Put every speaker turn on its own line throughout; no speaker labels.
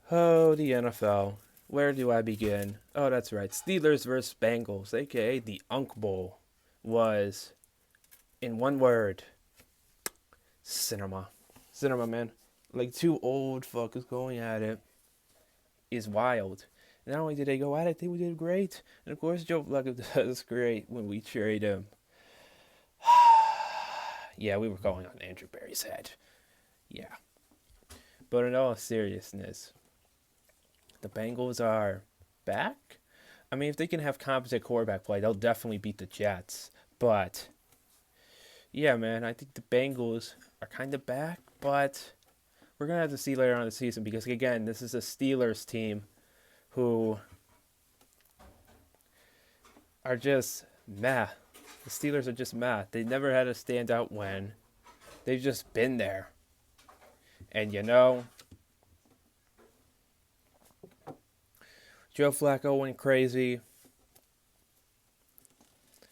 Oh, the NFL. Where do I begin? Oh, that's right. Steelers versus Bengals, aka the Unk Bowl, was, in one word, cinema. Cinema, man. Like two old fuckers going at it is wild. Not only did they go at it, they did great. And of course, Joe Flacco does great when we trade him. Yeah, we were going on Andrew Berry's head. Yeah. But in all seriousness, the Bengals are back. I mean, if they can have competent quarterback play, they'll definitely beat the Jets. But yeah, man, I think the Bengals are kind of back, but we're gonna have to see later on in the season because again, this is a Steelers team who are just meh. The Steelers are just meh. They never had a standout win. They've just been there, and Joe Flacco went crazy.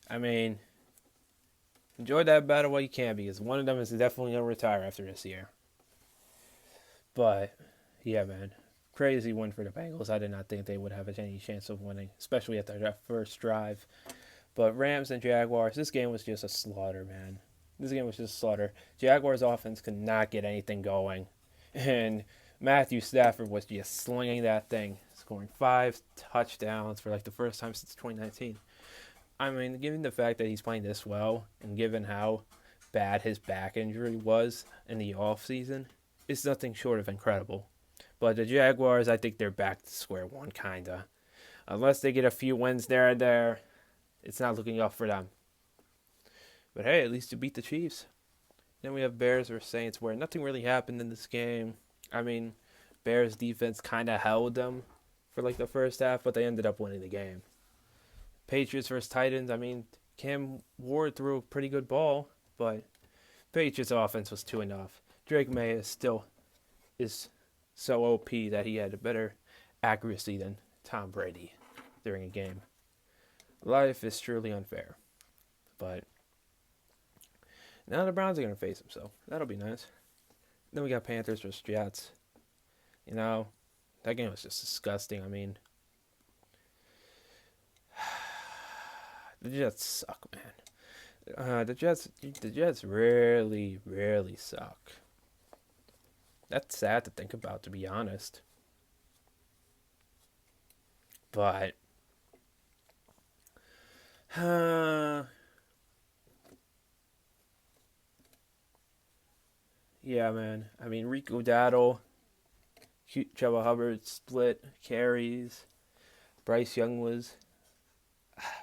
I mean, enjoy that battle while you can because one of them is definitely gonna retire after this year. But yeah, man, crazy win for the Bengals. I did not think they would have any chance of winning, especially after that first drive. But Rams and Jaguars, this game was just a slaughter, man. This game was just a slaughter. Jaguars offense could not get anything going, and Matthew Stafford was just slinging that thing, scoring 5 touchdowns for like the first time since 2019. I mean, given the fact that he's playing this well, and given how bad his back injury was in the offseason, it's nothing short of incredible. But the Jaguars, I think they're back to square one, kinda. Unless they get a few wins there and there, it's not looking up for them. But hey, at least you beat the Chiefs. Then we have Bears or Saints, where nothing really happened in this game. I mean, Bears defense kind of held them for like the first half, but they ended up winning the game. Patriots versus Titans. I mean, Cam Ward threw a pretty good ball, but Patriots offense was too enough. Drake May is so OP that he had a better accuracy than Tom Brady during a game. Life is truly unfair. But now the Browns are going to face him, so that'll be nice. Then we got Panthers versus Jets. You know, that game was just disgusting. I mean, the Jets suck, man. The Jets really, really suck. That's sad to think about, to be honest. But, yeah, man. I mean, Rico Dowdle, Chuba Hubbard split carries. Bryce Young was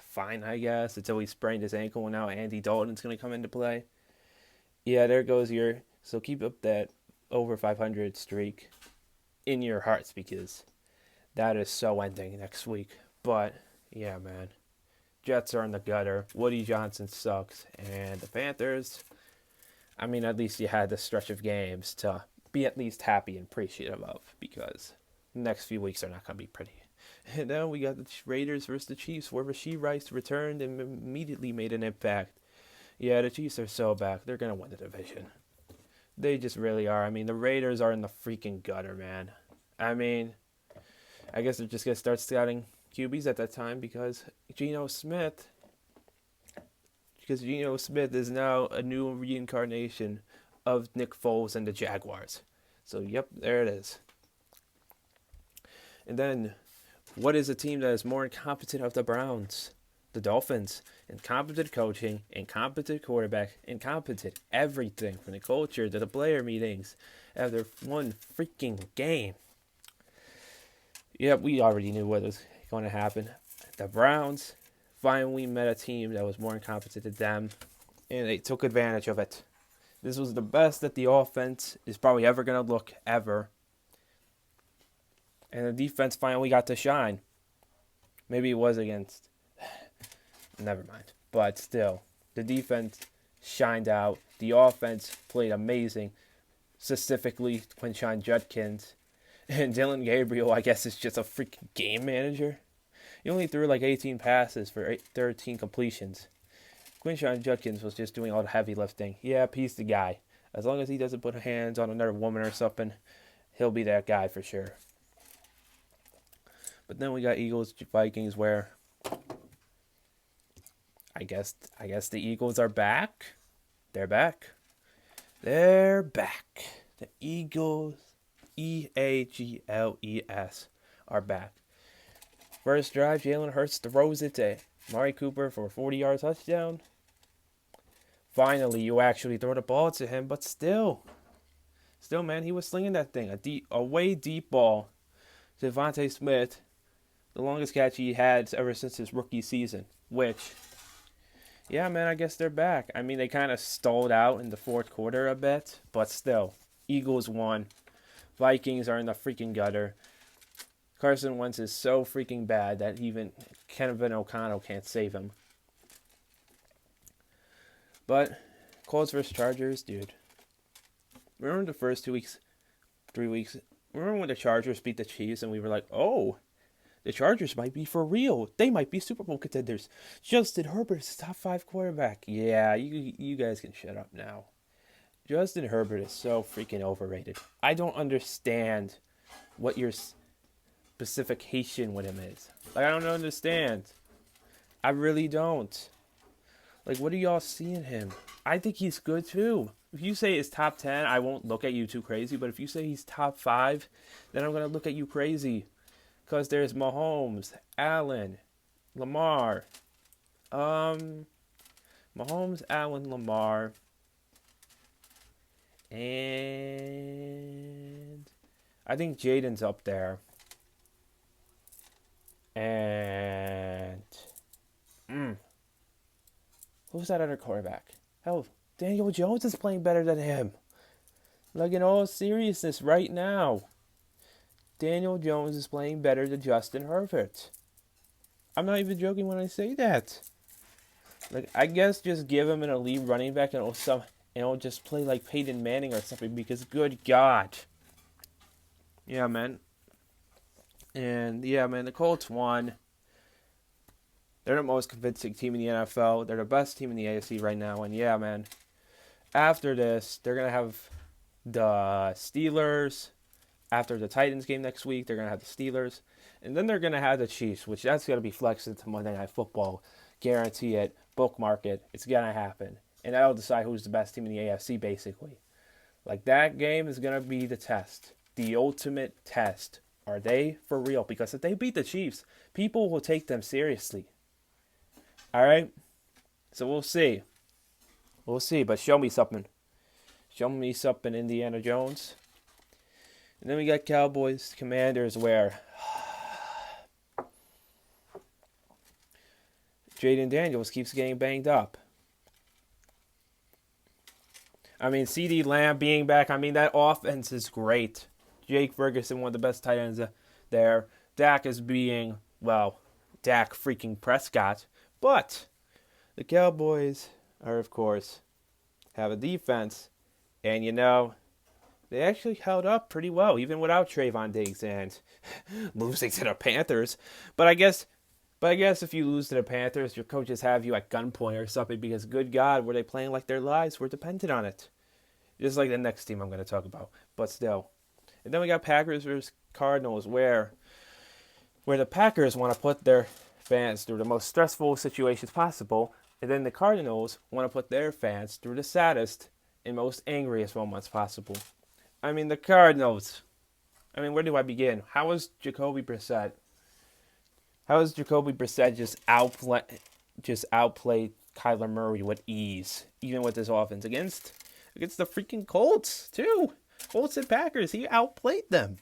fine, I guess, until he sprained his ankle, and now Andy Dalton's going to come into play. Yeah, there goes your. So keep up that over 500 streak in your hearts because that is so ending next week. But, yeah, man. Jets are in the gutter. Woody Johnson sucks. And the Panthers, I mean, at least you had this stretch of games to be at least happy and appreciative of because the next few weeks are not going to be pretty. And then we got the Raiders versus the Chiefs, where Rasheed Rice returned and immediately made an impact. Yeah, the Chiefs are so back. They're going to win the division. They just really are. I mean, the Raiders are in the freaking gutter, man. I mean, I guess they're just going to start scouting QBs at that time because Geno Smith is now a new reincarnation of Nick Foles and the Jaguars. So, yep, there it is. And then, what is a team that is more incompetent of the Browns? The Dolphins. Incompetent coaching, incompetent quarterback, incompetent everything from the culture to the player meetings after one freaking game. Yep, we already knew what was going to happen. The Browns finally met a team that was more incompetent than them, and they took advantage of it. This was the best that the offense is probably ever going to look, ever. And the defense finally got to shine. Maybe it was against. Never mind. But still, the defense shined out. The offense played amazing. Specifically, Quinshon Judkins. And Dylan Gabriel, I guess, is just a freaking game manager. He only threw like 18 passes for 13 completions. Quinshon Judkins was just doing all the heavy lifting. Yeah, he's the guy. As long as he doesn't put hands on another woman or something, he'll be that guy for sure. But then we got Eagles, Vikings, where I guess the Eagles are back. They're back. They're back. The Eagles, Eagles, are back. First drive, Jalen Hurts throws it to Amari Cooper for a 40-yard touchdown. Finally, you actually throw the ball to him, but still, man, he was slinging that thing. A way deep ball to Devontae Smith, the longest catch he had ever since his rookie season, which, yeah, man, I guess they're back. I mean, they kind of stalled out in the fourth quarter a bit, but still, Eagles won. Vikings are in the freaking gutter. Carson Wentz is so freaking bad that even Kevin O'Connell can't save him. But Colts versus Chargers, dude. Remember the first 3 weeks? Remember when the Chargers beat the Chiefs and we were like, oh, the Chargers might be for real. They might be Super Bowl contenders. Justin Herbert's top 5 quarterback. Yeah, you guys can shut up now. Justin Herbert is so freaking overrated. I don't understand what your specification with him is. Like, I don't understand. I really don't. Like, what do y'all see in him? I think he's good, too. If you say it's top 10, I won't look at you too crazy. But if you say he's top 5, then I'm going to look at you crazy. Because there's Mahomes, Allen, Lamar. Mahomes, Allen, Lamar. And I think Jaden's up there. And who's that other quarterback? Hell, Daniel Jones is playing better than him. Like, in all seriousness, right now, Daniel Jones is playing better than Justin Herbert. I'm not even joking when I say that. Like, I guess just give him an elite running back and he'll just play like Peyton Manning or something, because good God. Yeah, man. And, yeah, man, the Colts won. They're the most convincing team in the NFL. They're the best team in the AFC right now. And, yeah, man, after this, they're going to have the Steelers. After the Titans game next week, they're going to have the Steelers. And then they're going to have the Chiefs, which that's going to be flexed into Monday Night Football. Guarantee it. Bookmark it. It's going to happen. And that'll decide who's the best team in the AFC, basically. Like, that game is going to be the test. The ultimate test. Are they for real? Because if they beat the Chiefs, people will take them seriously. All right? So we'll see. We'll see, but show me something. Show me something, Indiana Jones. And then we got Cowboys, Commanders, where Jaden Daniels keeps getting banged up. I mean, CeeDee Lamb being back, I mean, that offense is great. Jake Ferguson, one of the best tight ends there. Dak is being, well, Dak freaking Prescott. But the Cowboys are, of course, have a defense. And, they actually held up pretty well, even without Trayvon Diggs and losing to the Panthers. But I guess if you lose to the Panthers, your coaches have you at gunpoint or something, because, good God, were they playing like their lives were dependent on it. Just like the next team I'm going to talk about. But still. And then we got Packers versus Cardinals, where the Packers want to put their fans through the most stressful situations possible, and then the Cardinals want to put their fans through the saddest and most angriest moments possible. I mean, the Cardinals. I mean, where do I begin? How is Jacoby Brissett just outplayed Kyler Murray with ease, even with his offense against the freaking Colts too? Colts and Packers, he outplayed them.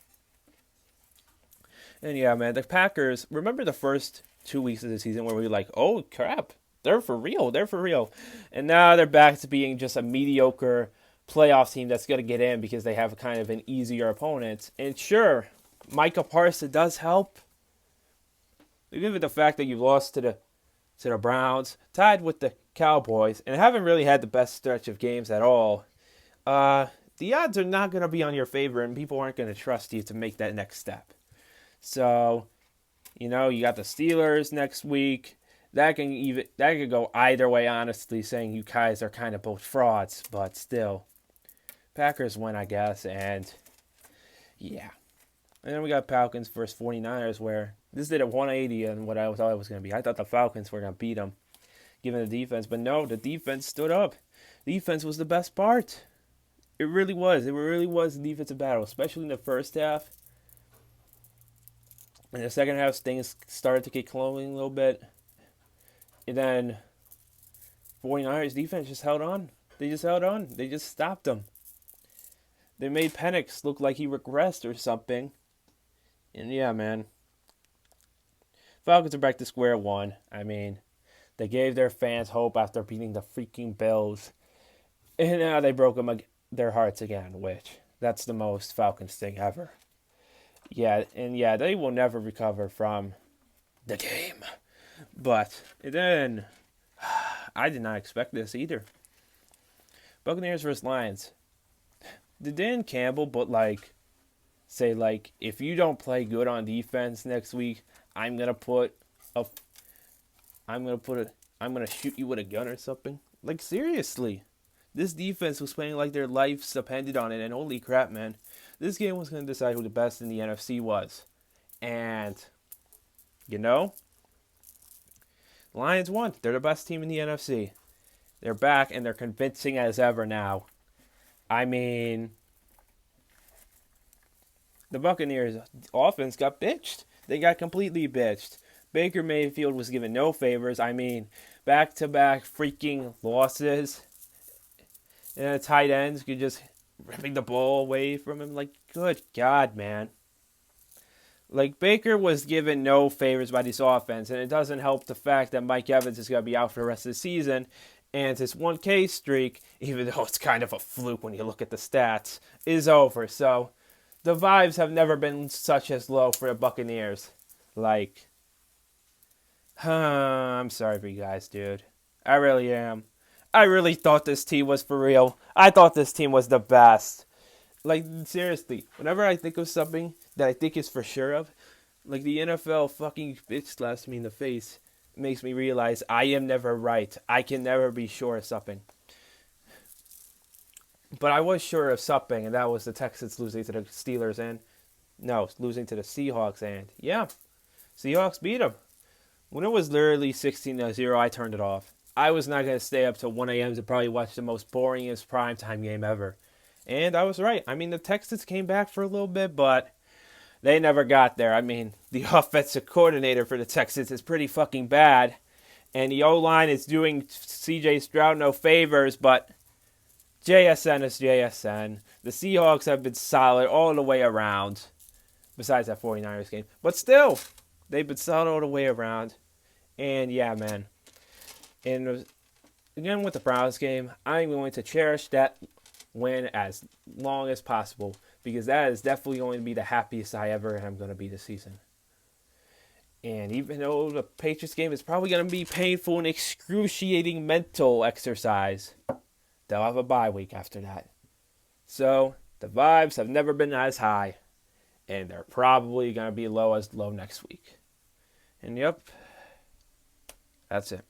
And yeah, man, the Packers, remember the first 2 weeks of the season where we were like, oh crap, they're for real. And now they're back to being just a mediocre playoff team that's going to get in because they have kind of an easier opponent. And sure, Micah Parsons does help. Given the fact that you lost to the Browns, tied with the Cowboys, and haven't really had the best stretch of games at all, the odds are not going to be on your favor, and people aren't going to trust you to make that next step. So, you got the Steelers next week. That could go either way, honestly, saying you guys are kind of both frauds, but still. Packers win, I guess, and yeah. And then we got Falcons versus 49ers, where this did a 180 on what I thought it was going to be. I thought the Falcons were going to beat them, given the defense. But no, the defense stood up. The defense was the best part. It really was. It really was a defensive battle, especially in the first half. In the second half, things started to get cloying a little bit. And then 49ers defense just held on. They just held on. They just stopped them. They made Penix look like he regressed or something. And yeah, man. Falcons are back to square one. I mean, they gave their fans hope after beating the freaking Bills. And now they broke their hearts again, which that's the most Falcons thing ever. Yeah, and yeah, they will never recover from the game. But then, I did not expect this either. Buccaneers versus Lions. Did Dan Campbell, say if you don't play good on defense next week, I'm gonna shoot you with a gun or something? Like, seriously. This defense was playing like their lives depended on it, and holy crap, man. This game was going to decide who the best in the NFC was. And, the Lions won. They're the best team in the NFC. They're back, and they're convincing as ever now. I mean, the Buccaneers offense got bitched. They got completely bitched. Baker Mayfield was given no favors. I mean, back-to-back freaking losses. And the tight ends could just ripping the ball away from him. Like, good God, man. Like, Baker was given no favors by this offense, and it doesn't help the fact that Mike Evans is going to be out for the rest of the season, and his 1K streak, even though it's kind of a fluke when you look at the stats, is over. So, the vibes have never been such as low for the Buccaneers. Like, I'm sorry for you guys, dude. I really am. I really thought this team was for real. I thought this team was the best. Like, seriously, whenever I think of something that I think is for sure of, like the NFL fucking bitch slaps me in the face, it makes me realize I am never right. I can never be sure of something. But I was sure of something, and that was the Texans losing to the Steelers losing to the Seahawks, and yeah, Seahawks beat them. When it was literally 16-0, I turned it off. I was not going to stay up till 1 a.m. to probably watch the most boringest primetime game ever. And I was right. I mean, the Texans came back for a little bit, but they never got there. I mean, the offensive coordinator for the Texans is pretty fucking bad. And the O-line is doing C.J. Stroud no favors, but JSN is JSN. The Seahawks have been solid all the way around, besides that 49ers game. But still, they've been solid all the way around. And yeah, man. And again with the Browns game, I'm going to cherish that win as long as possible, because that is definitely going to be the happiest I ever am going to be this season. And even though the Patriots game is probably going to be painful and excruciating mental exercise, they'll have a bye week after that. So the vibes have never been as high, and they're probably going to be low next week. And yep, that's it.